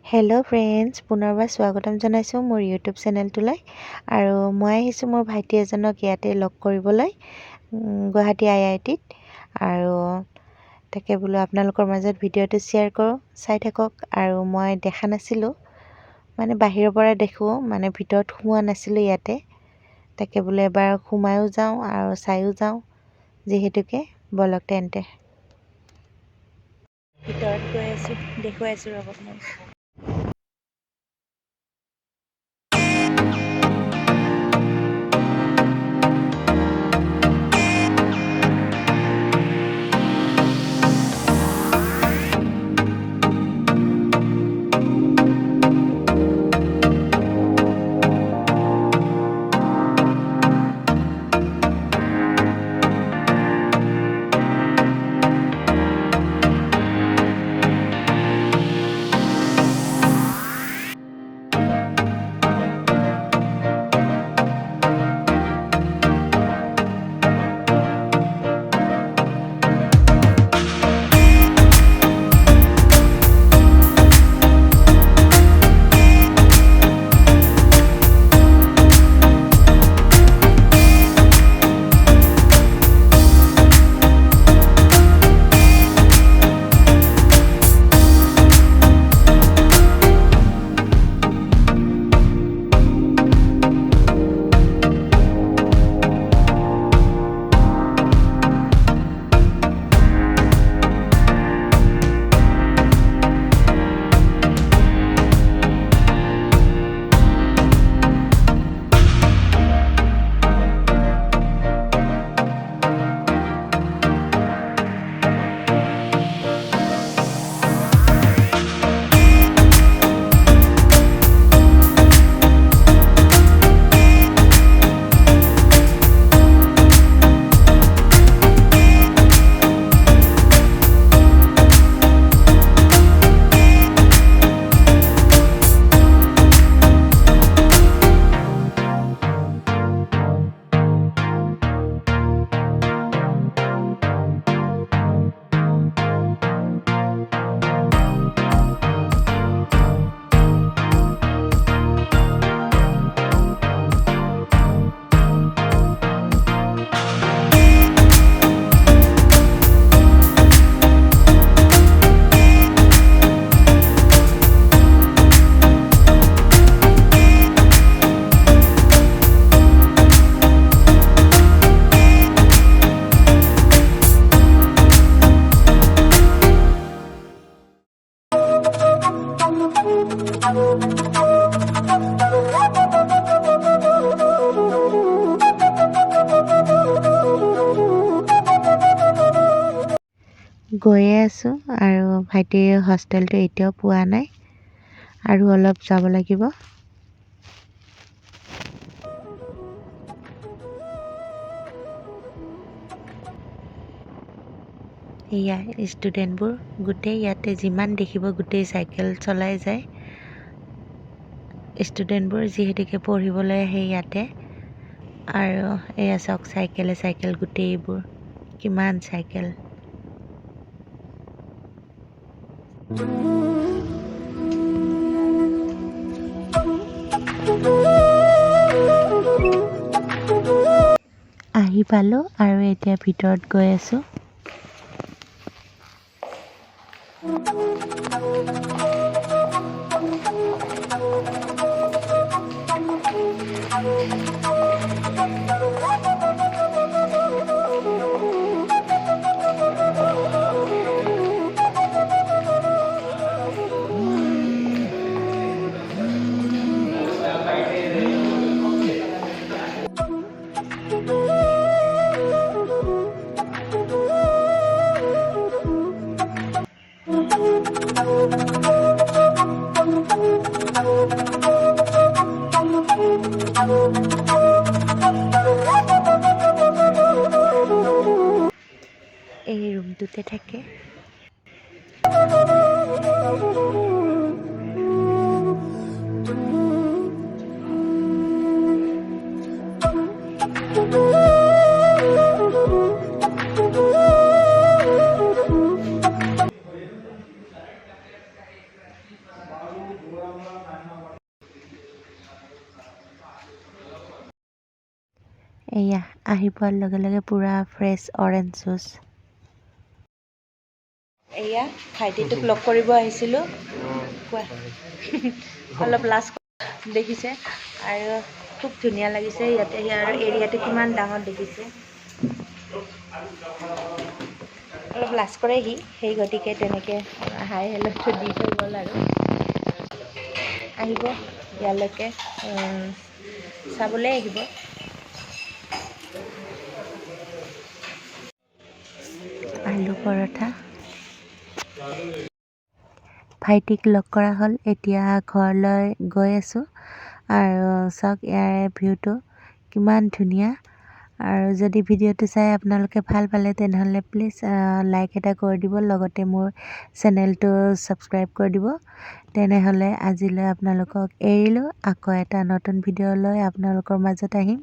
Hello' friends, পুনৰবাৰ স্বাগতম জনাইছোঁ মোৰ ইউটিউব চেনেলটোলৈ। আৰু মই আহিছোঁ মোৰ ভাইটি এজনক ইয়াতে লগ কৰিবলৈ গুৱাহাটী IITত। আৰু তাকে বোলো আপোনালোকৰ মাজত ভিডিঅ'টো শ্বেয়াৰ কৰোঁ, চাই থাকক। আৰু মই দেখা নাছিলোঁ, মানে বাহিৰৰ পৰা দেখোঁ, মানে ভিতৰত সোমোৱা নাছিলোঁ ইয়াতে। তাকে বোলো এবাৰ সোমায়ো যাওঁ আৰু চায়ো যাওঁ, যিহেতুকে বলক তেন্তে ভিতৰত গৈ আছোঁ, দেখুৱাই আছোঁ ৰ'ব মই। গৈয়ে আছোঁ আৰু ভাইটিৰ হোষ্টেলটো এতিয়াও পোৱা নাই, আৰু অলপ যাব লাগিব। এয়া ষ্টুডেণ্টবোৰ গোটেই ইয়াতে যিমান দেখিব গোটেই চাইকেল চলাই যায়। ষ্টুডেণ্টবোৰ যিহেতুকে পঢ়িবলৈ আহে ইয়াতে। আৰু এয়া চাওক, চাইকেল গোটেইবোৰ, কিমান চাইকেল। আহি পালোঁ আৰু এতিয়া ভিতৰত গৈ আছোঁ। এই ৰুমটোতে থাকে। এয়া আহি পোৱাৰ লগে লগে পূৰা ফ্ৰেছ অৰেঞ্জ জুচ। এয়া ভাইটিটোক লগ কৰিব আহিছিলোঁ। কোৱা অলপ লাজ দেখিছে আৰু খুব ধুনীয়া লাগিছে ইয়াতে আৰু এৰিয়াটো কিমান ডাঙৰ দেখিছে। অলপ লাজ কৰে সি, সেই গতিকে তেনেকৈ হাই হেল্ল'টো দি থৈ গ'ল আৰু আহিব ইয়ালৈকে চাবলৈ আহিব। আলু পৰঠা ভাইটিক লগ কৰা হ'ল, এতিয়া ঘৰলৈ গৈ আছোঁ আৰু চাওক ইয়াৰে ভিউটো কিমান ধুনীয়া। আৰু যদি ভিডিঅ'টো চাই আপোনালোকে ভাল পালে তেনেহ'লে প্লিজ লাইক এটা কৰি দিব, লগতে মোৰ চেনেলটো ছাবস্ক্ৰাইব কৰি দিব। তেনেহ'লে আজিলৈ আপোনালোকক এৰিলোঁ, আকৌ এটা নতুন ভিডিঅ' লৈ আপোনালোকৰ মাজত আহিম।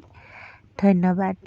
ধন্যবাদ।